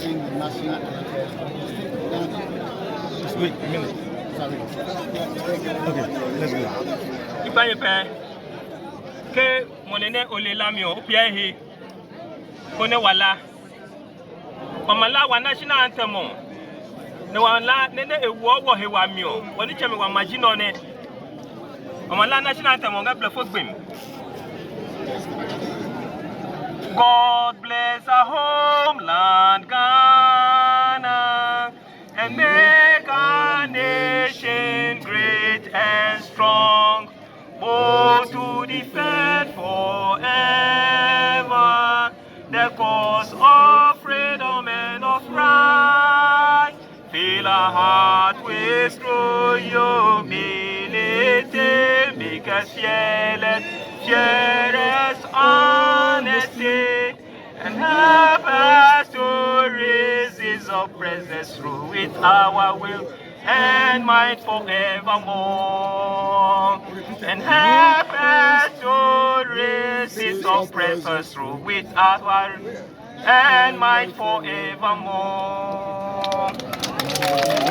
in the national anthem. Wait a minute. Sorry. Okay, let's go. Ipayepe ke monene olelamio opiahe kone wala pamala wa national anthem ne wala nene ewo wo hewa mio woni cheme wa magino ne pamala national anthem ga blefo gbem. God bless our homeland Ghana and make our nation great and strong, both to defend forever the cause of freedom and of right. Fill our heart with true humility, make us fearless, fearless honesty, and help us to resist oppressors through with our will and mind forevermore. And help us to resist oppressors through with our and mind forevermore.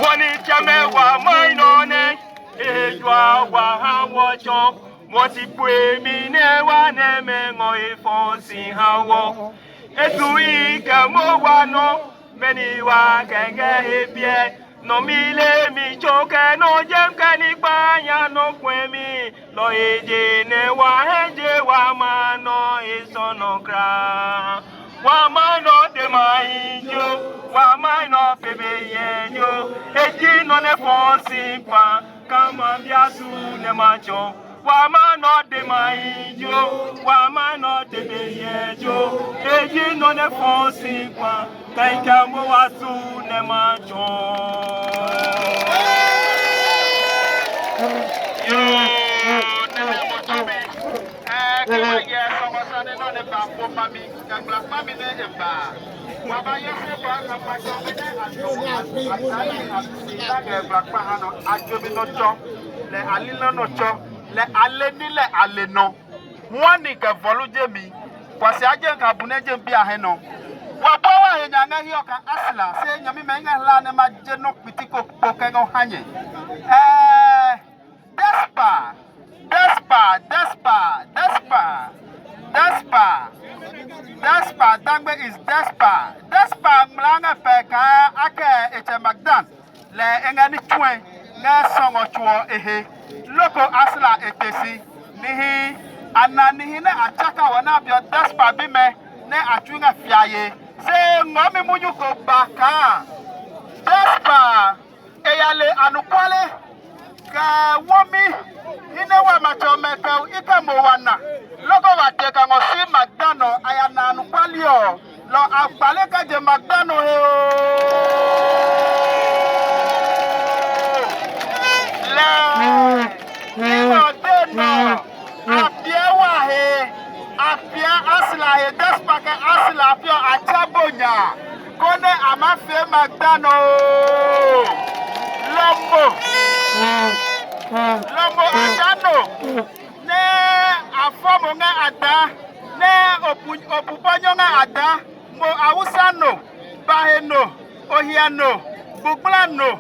Wani chame wa mainone ejwa wa hawocho moti pwe mine wa neme ngoi fonsi hawo etu ike mo wa no meni wa kenge hebie no mile mi choke no jem kanigba ya no kwemi lo eje ne wa heje wa mano isono kra wa mano de mainjo wa mano bebe yenyo eji no ne fonsi pa kama biasu ne macho wa mano de mainjo wa mano de bebe yenyo eji no ne fonsi pa kaika mo wasu ne macho yo ne mo tobe kama ye somo sane no ne ba po mami kangla mami ne emba wa ba ye se ba ka pa jo ne atali asila ke black pa hano ajobi no cho le alila no cho le aleni le aleno woni ke voluje mi kwasi aje ka buneje bi aheno wa ba wa he nyanga hi oka ASLA se nyami menga la ne ma je no pitiko pokengo hanye Despa, Dangbe is Despa. Despa mlanga peka ake eche McDan's. Le engani chwe ne songo chuo ehe. Loko ASLA etesi. Nihi ananihi ne achaka wana bio Despa bime ne achunga fiaye. Se ngomi munyuko baka. Despa eyale anukwale. Ka womi inewa machomeka ika mowana logo wateka ngosi McDonald ayana anukwalio lo abaleka je McDonald he le imo deno apia wa he apia ASLA he Despa ke ASLA apia achabonya kone amafie McDonald lombo Lomo adano ne afomo nga ada ne opuponyo nga ada mo awusano baheno ohiano buglano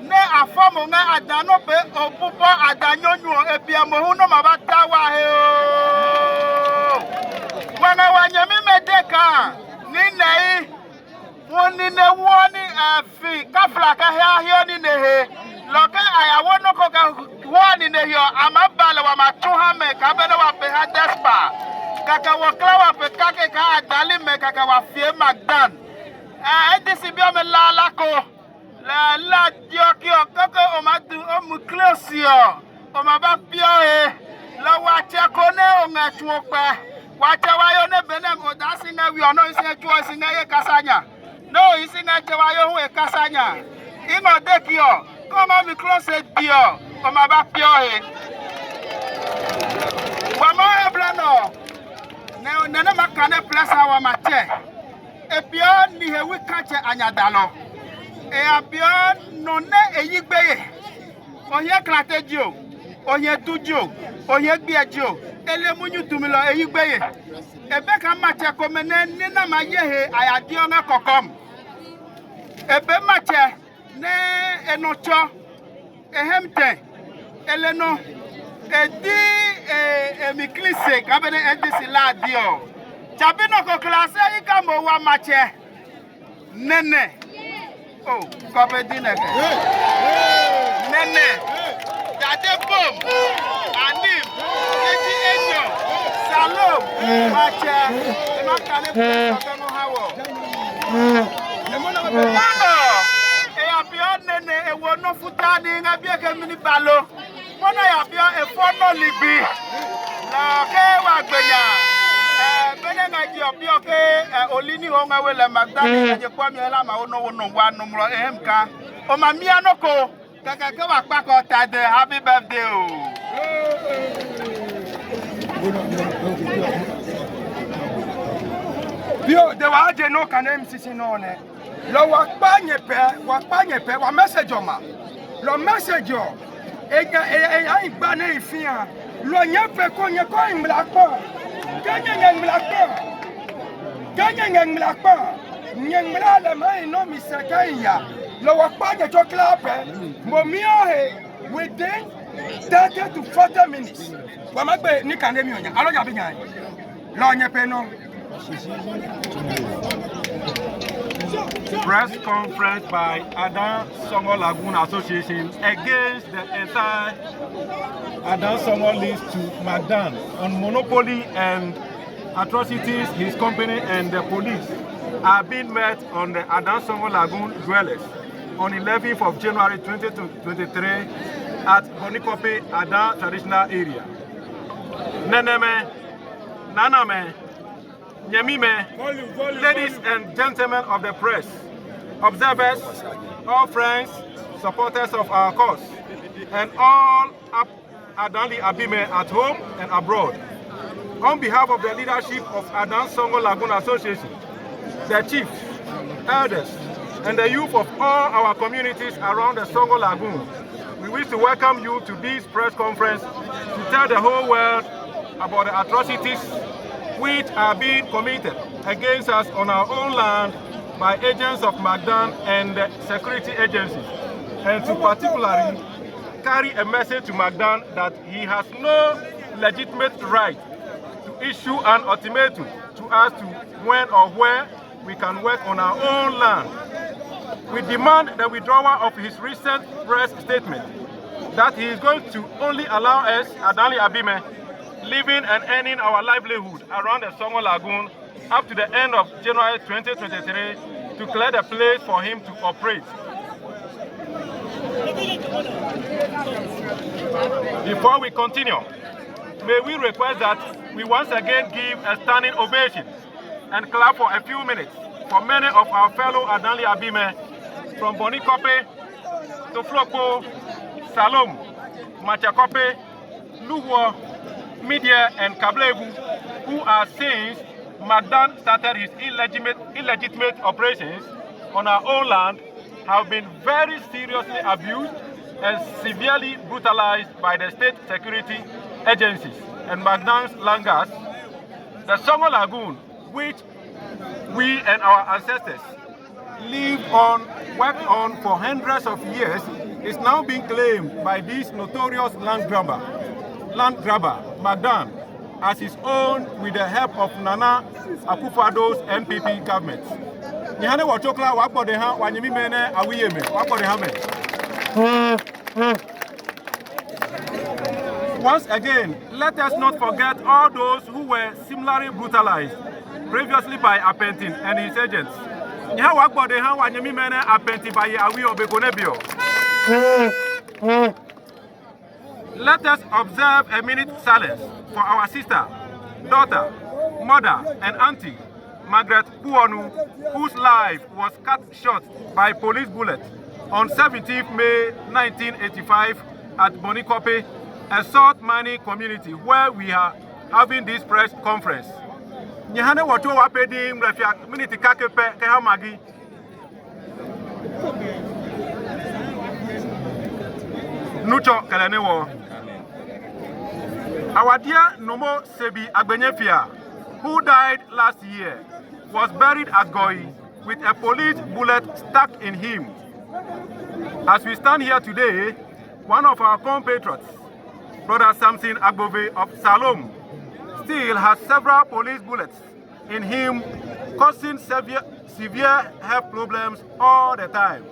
ne afomo nga adano be opupo adanyonyo ebiamo huno mabata wa he wana wanyami medeka ni nei woni ne woni afi kafla ka hia ni nehe loka ayawono ko ka woni ne yo amabala wa matuha me ka bele wa pe ha Despa kaka wa klawa pe kake ka adali me kaka wa fie McDan's edisi bi o me la ko la diokio kaka o madu o mu closio o ma ba pio e la wa che ko ne o ngatu opa wa che wa yo ne benem o da singa wi ono singa chuo singa ye kasanya no isinga che wa yo hu e kasanya ingo dekio Comment me close bio, comme va pioer. Wama eblano. Ne makane place awa mate. E bio ni hewi kache anyadalo. E abio no ne eyigbeye. Oye klatedio, oye tudio, oye biedio. Ele munyu tumilo eyigbeye. Ebe ka mate komene ni na mayehe ayadio nga kokom. ebe mache ne enocho ehemte eleno edi emiklise kabene edisi ladio chabino ko klase ikamo wa mache nene oh kobedi neke nene dade bom anim edi enyo salom mache makane ko hawo nene ewo no futani nga bia ke mini balo mona ya bia e fono libi na ke wa gbenya bene nga ji obio ke olini ho nga wele McDan's je kwa mi la ma ono wa numro ehemka o ma mi anoko kaka ke wa pa ko tade happy birthday o bio de wa je no kan MCC no ne lo wakpanye pe wa message oma lo message o ai gba na ifia lo nya pe ko imla pa kanya ngmla pa nyengmla le mai no mi sekaya lo wakpanye to klape mo mi o he within 30 to 40 minutes wa magbe ni kan mi onya alo ja bi nyan lo nya pe no Press conference by Songor Lagoon Association against the entire Songor list to McDan's on monopoly and atrocities his company and the police are being met on the Songor Lagoon dwellers on 11th of January 2023 at Bonikope Adan traditional area. Neneme, Naname, Nyemime, ladies and gentlemen of the press, observers, all friends, supporters of our cause, and all Adanli Abime at home and abroad. On behalf of the leadership of Songor Lagoon Association, the chiefs, elders, and the youth of all our communities around the Songor Lagoon, we wish to welcome you to this press conference to tell the whole world about the atrocities which are being committed against us on our own land by agents of McDan's and security agencies, and to particularly carry a message to McDan's that he has no legitimate right to issue an ultimatum to us to when or where we can work on our own land. We demand the withdrawal of his recent press statement that he is going to only allow us, Adanli Abime, living and earning our livelihood around the Songor Lagoon up to the end of January 2023 to clear the place for him to operate. Before we continue, may we request that we once again give a standing ovation and clap for a few minutes for many of our fellow Adanli Abime from Bonikope to Floko, Salom, Machakope, Luwo, Media and Kablebu, who are since McDan's started his illegitimate operations on our own land, have been very seriously abused and severely brutalized by the state security agencies and McDan's Langas. The Songor Lagoon, which we and our ancestors lived on, worked on for hundreds of years, is now being claimed by this notorious land grabber, McDan's, as his own with the help of Nana Akufo-Addo's NPP government. Nihane wachokla wako deha wanyimi mene awiyeme wako dehame. Once again, let us not forget all those who were similarly brutalized previously by Apentin and his agents. Niha wako deha wanyimi mene Apentin by awiyo bekonebio. Let us observe a minute silence for our sister, daughter, mother, and auntie, Margaret Puonu, whose life was cut short by police bullet on 17th May 1985 at Bonikope, a South Mani community where we are having this press conference. Nyahane wacho wapedi mrefia minute kakepe kehamagi. Nucho kelenewo. Our dear Nomo Sebi Agbenyefia, who died last year, was buried at Goi with a police bullet stuck in him. As we stand here today, one of our compatriots, Brother Samson Agbove of Salom, still has several police bullets in him, causing severe health problems all the time.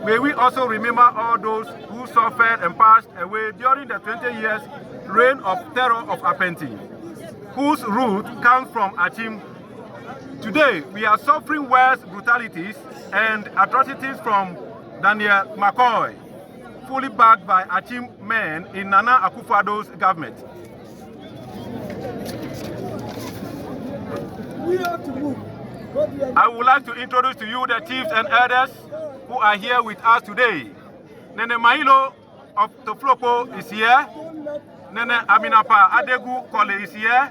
May we also remember all those who suffered and passed away during the 20 years reign of terror of Apenti, whose root comes from Achim. Today, we are suffering worse brutalities and atrocities from Daniel McCoy, fully backed by Achim men in Nana Akufo-Addo's government. I would like to introduce to you the chiefs and elders who are here with us today. Nene Mailo of Toflopo is here. Nene Aminapa Adegu Kole is here.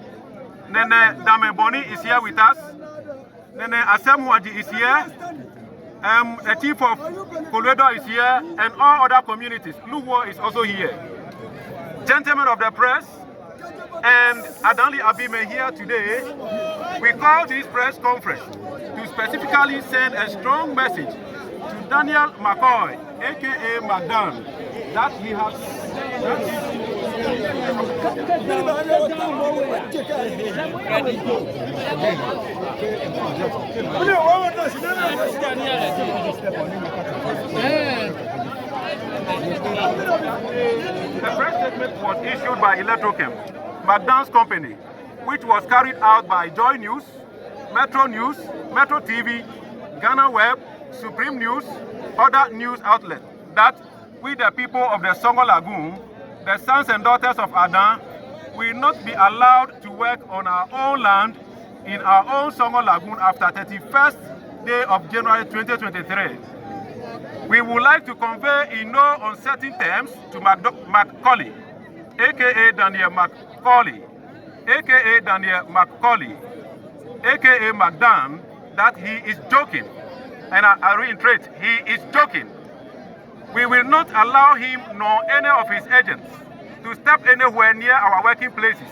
Nene Dame Boni is here with us. Nene Asemwaji is here. The chief of Koledo is here, and all other communities. Luwo is also here. Gentlemen of the press, and Adanli Abime here today, we call this press conference to specifically send a strong message to Daniel McCoy, aka McDan's, that he has The press statement was issued by ElectroChem, McDan's company, which was carried out by Joy News, Metro TV, Ghana Web, Supreme News, other news outlets, that we the people of the Songor Lagoon, the sons and daughters of Adan, will not be allowed to work on our own land in our own Songor Lagoon after 31st day of January 2023. We would like to convey in no uncertain terms to Macaulay, aka Daniel Macaulay, aka Daniel Macaulay, aka McDan, that he is joking. And I reiterate, he is joking. We will not allow him nor any of his agents to step anywhere near our working places,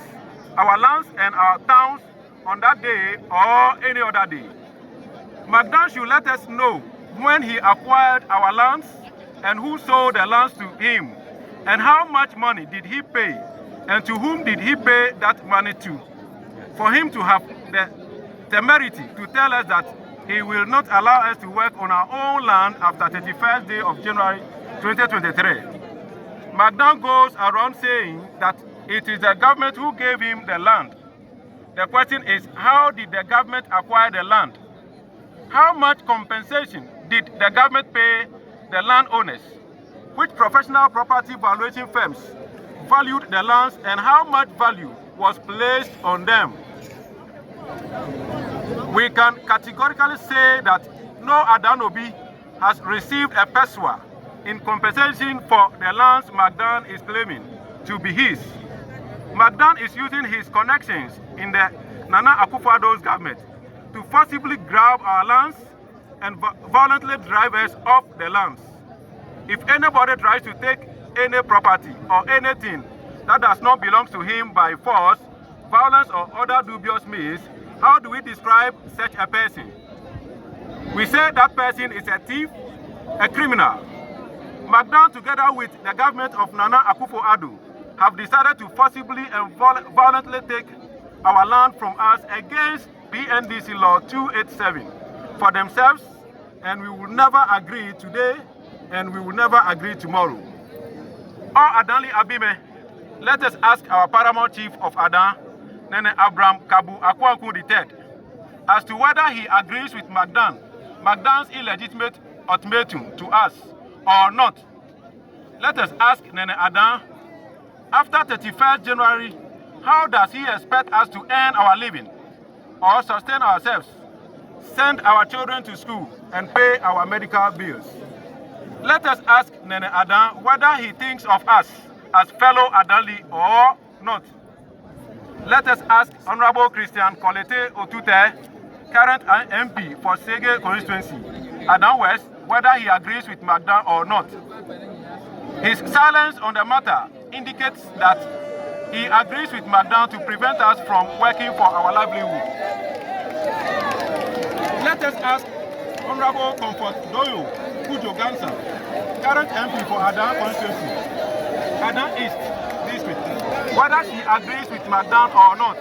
our lands and our towns on that day or any other day. McDan should let us know when he acquired our lands and who sold the lands to him, and how much money did he pay, and to whom did he pay that money to, for him to have the temerity to tell us that he will not allow us to work on our own land after 31st day of January 2023. McDan goes around saying that it is the government who gave him the land. The question is, how did the government acquire the land? How much compensation did the government pay the landowners? Which professional property valuation firms valued the lands, and how much value was placed on them? We can categorically say that no Adanobi has received a peswa in compensation for the lands McDan is claiming to be his. McDan is using his connections in the Nana Akufo-Addo's government to forcibly grab our lands and violently drive us off the lands. If anybody tries to take any property or anything that does not belong to him by force, violence or other dubious means, how do we describe such a person? We say that person is a thief, a criminal. McDan, together with the government of Nana Akufo-Addo, have decided to forcibly and violently take our land from us against BNDC Law 287 for themselves, and we will never agree today, and we will never agree tomorrow. Adanli Abime, let us ask our paramount chief of Adan, Nene Abraham Kabu Akwankwu III, as to whether he agrees with McDan's illegitimate ultimatum to us or not. Let us ask Nene Adan, after 31st January, how does he expect us to earn our living or sustain ourselves, send our children to school, and pay our medical bills? Let us ask Nene Adan whether he thinks of us as fellow Adanli or not. Let us ask Honorable Christian Kolete Otute, current MP for Sege constituency, Adan West, whether he agrees with McDan or not. His silence on the matter indicates that he agrees with McDan to prevent us from working for our livelihood. Let us ask Honorable Comfort Doyo Kujo Gansa, current MP for Adan constituency, Adan East District, whether she agrees with McDan's or not.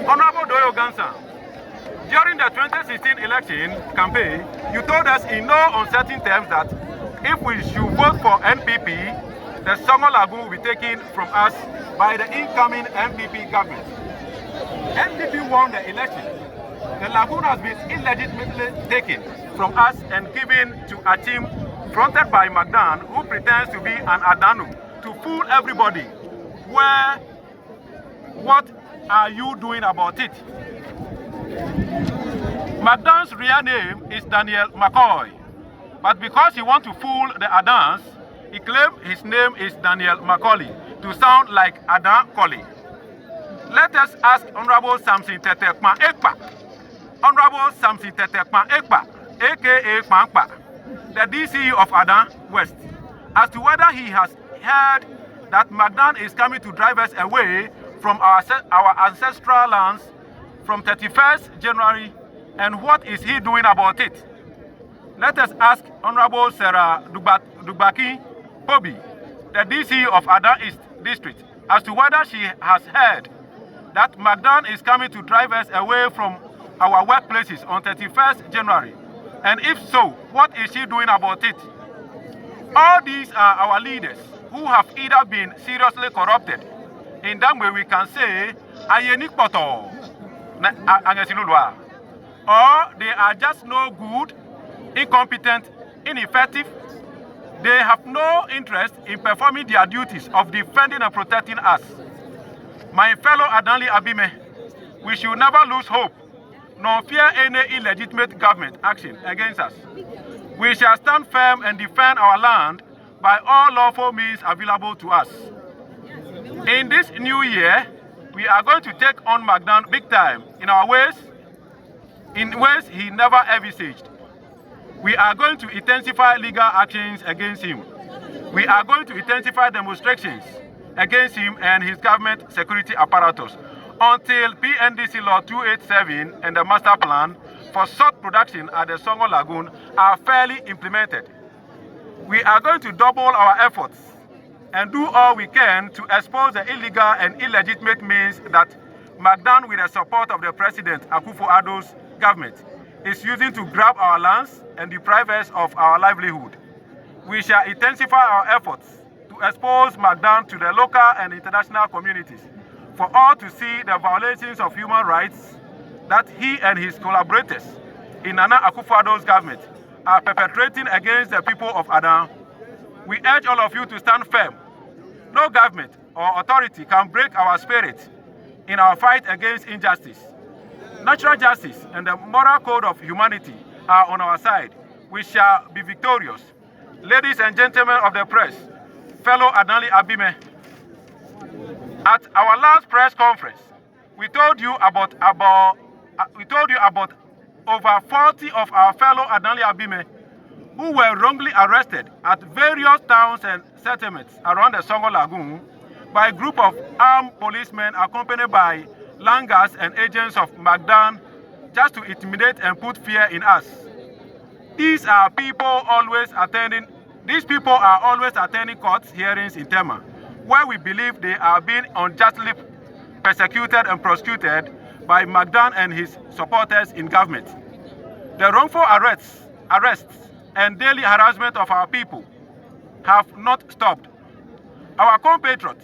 Honorable Doyo Gansa, during the 2016 election campaign, you told us in no uncertain terms that if we should vote for NPP, the Songor Lagoon will be taken from us by the incoming NPP government. NPP won the election. The lagoon has been illegitimately taken from us and given to a team fronted by McDan's, who pretends to be an Adanu to fool everybody. What are you doing about it? McDan's real name is Daniel McCoy, but because he wants to fool the Adans, he claimed his name is Daniel Macaulay to sound like Adan Colley. Let us ask Honorable Samson Tetekman Ekpa, Honorable Samson Tetekman Ekpa, aka Kpankpa, the DC of Adan West, as to whether he has heard that McDan's is coming to drive us away from our ancestral lands from 31st January, and what is he doing about it? Let us ask Honorable Sarah Dugbaki Pobi, the DC of Adan East District, as to whether she has heard that McDan's is coming to drive us away from our workplaces on 31st January. And if so, what is she doing about it? All these are our leaders who have either been seriously corrupted. In that way we can say, or they are just no good, incompetent, ineffective. They have no interest in performing their duties of defending and protecting us. My fellow Adanli Abime, we should never lose hope, nor fear any illegitimate government action against us. We shall stand firm and defend our land by all lawful means available to us. In this new year, we are going to take on McDan's big time in ways he never envisaged. We are going to intensify legal actions against him. We are going to intensify demonstrations against him and his government security apparatus until PNDC Law 287 and the master plan for salt production at the Songor Lagoon are fairly implemented. We are going to double our efforts and do all we can to expose the illegal and illegitimate means that McDan's, with the support of the President Akufo-Addo's government, is using to grab our lands and deprive us of our livelihood. We shall intensify our efforts to expose McDan's to the local and international communities for all to see the violations of human rights that he and his collaborators in Nana Akufo-Addo's government are perpetrating against the people of Adan. We urge all of you to stand firm. No government or authority can break our spirit in our fight against injustice. Natural justice and the moral code of humanity are on our side. We shall be victorious. Ladies and gentlemen of the press, fellow Adanli Abime, at our last press conference, we told you about over 40 of our fellow Adanli Abime who were wrongly arrested at various towns and settlements around the Songor Lagoon by a group of armed policemen accompanied by langars and agents of McDan's just to intimidate and put fear in us. These people are always attending court hearings in Tema, where we believe they are being unjustly persecuted and prosecuted by McDan's and his supporters in government. The wrongful arrests and daily harassment of our people have not stopped. Our compatriot,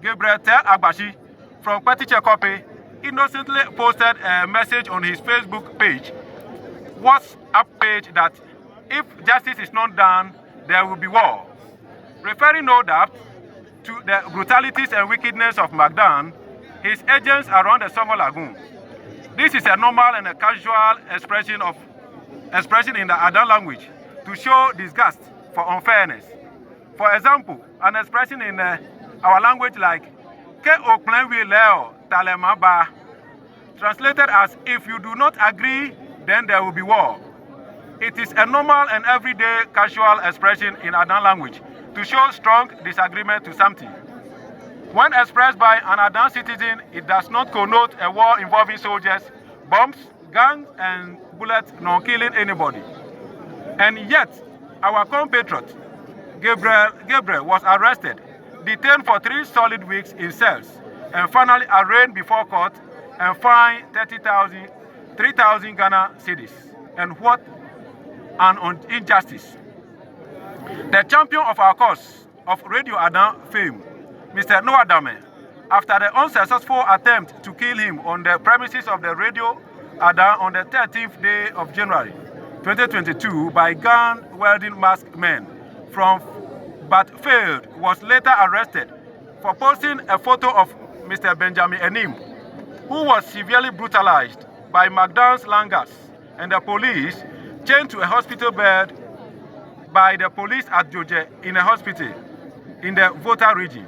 Gabriel Agbashi from Kwetichekope, innocently posted a message on his Facebook page, WhatsApp page, that if justice is not done, there will be war. Referring no doubt to the brutalities and wickedness of McDan's, his agents around the Songor Lagoon. This is a normal and a casual expression in the Adan language to show disgust for unfairness. For example, an expression in our language like "Ke okplenwi leo talemaba," translated as "if you do not agree, then there will be war." It is a normal and everyday casual expression in Adan language to show strong disagreement to something. When expressed by an Adan citizen, it does not connote a war involving soldiers, bombs, guns, and bullet nor killing anybody. And yet, our compatriot, Gabriel was arrested, detained for 3 solid weeks in cells, and finally arraigned before court and fined 3,000 Ghana cedis. And what an injustice. The champion of our cause of Radio Adan fame, Mr. Noah Dame, after the unsuccessful attempt to kill him on the premises of the Radio Adan on the 13th day of January 2022 by gun-wielding masked men but failed, was later arrested for posting a photo of Mr. Benjamin Enim, who was severely brutalized by McDan's langers and the police, chained to a hospital bed by the police at Joje in a hospital in the Volta region.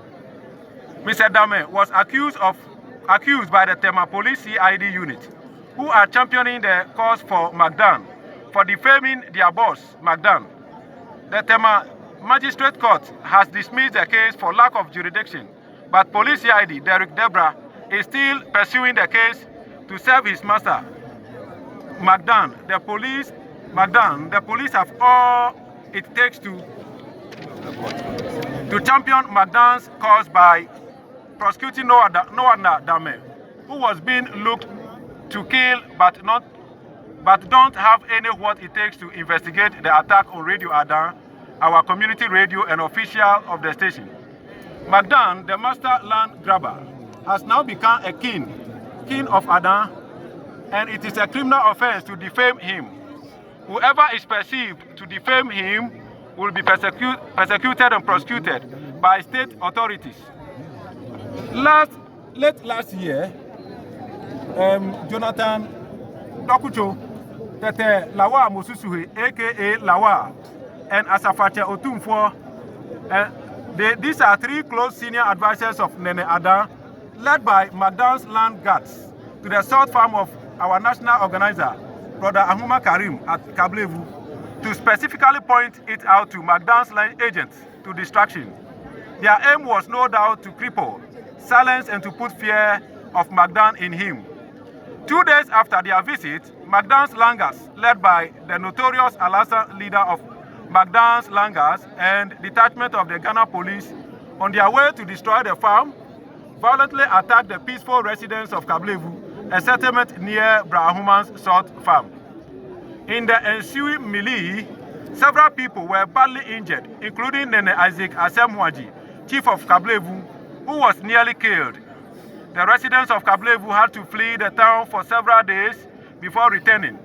Mr. Dame was accused by the Tema Police CID unit, who are championing the cause for McDan, for defaming their boss, McDan. The Tema Magistrate Court has dismissed the case for lack of jurisdiction, but Police CID Derek Debra is still pursuing the case to serve his master, McDan. The police have all it takes to champion McDan's cause by prosecuting Noah Dame, who was being looked to kill but don't have any what it takes to investigate the attack on Radio Adan, our community radio and official of the station. McDan, the master land grabber, has now become a king of Adan, and it is a criminal offense to defame him. Whoever is perceived to defame him will be persecuted and prosecuted by state authorities. Late last year, Jonathan Dokucho, Tete Lawa Mosusuhe, aka Lawa, and Asafache Otumfo, these are 3 close senior advisors of Nene Adan, led by McDan's land guards, to the south farm of our national organizer, Brother Ahuma Karim at Kablevu, to specifically point it out to McDan's line agents to distraction. Their aim was no doubt to cripple, silence, and to put fear of McDan in him. 2 days after their visit, McDan's Langers, led by the notorious Alasa leader of McDan's Langers and detachment of the Ghana police, on their way to destroy the farm, violently attacked the peaceful residents of Kablevu, a settlement near Brahuman's salt farm. In the ensuing melee, several people were badly injured, including Nene Isaac Asemwaji, chief of Kablevu, who was nearly killed. The residents of Kablevu had to flee the town for several days before returning.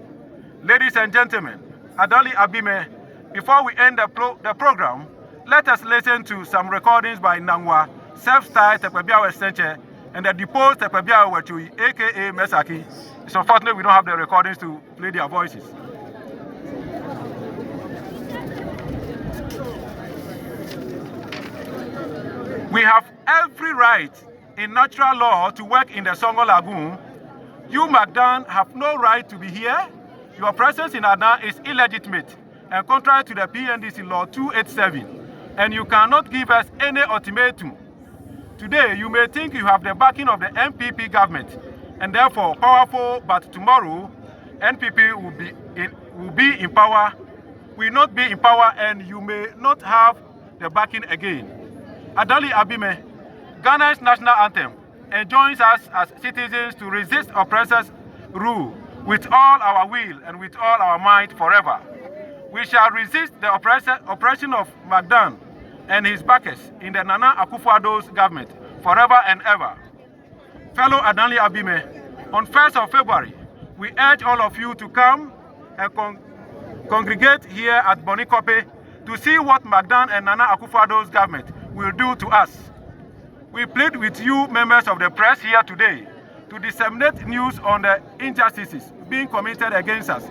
Ladies and gentlemen, Adali Abime, before we end the program, let us listen to some recordings by Nangwa, self-styled Tepebiawe Senche, and the deposed Tepebiawe Wachui, aka Mesaki. It's unfortunate we don't have the recordings to play their voices. We have every right in natural law to work in the Songor Lagoon. You, McDan, have no right to be here. Your presence in Adan is illegitimate and contrary to the PNDC Law 287, and you cannot give us any ultimatum. Today, you may think you have the backing of the NPP government and therefore powerful, but tomorrow, NPP will be in power, will not be in power, and you may not have the backing again. Adali Abime, Ghana's national anthem, enjoins us as citizens to resist oppressors' rule with all our will and with all our might forever. We shall resist the oppression of McDan and his backers in the Nana Akufo-Addo's government forever and ever. Fellow Adali Abime, on 1st of February, we urge all of you to come and congregate here at Bonikope to see what McDan and Nana Akufo-Addo's government will do to us. We plead with you, members of the press here today, to disseminate news on the injustices being committed against us.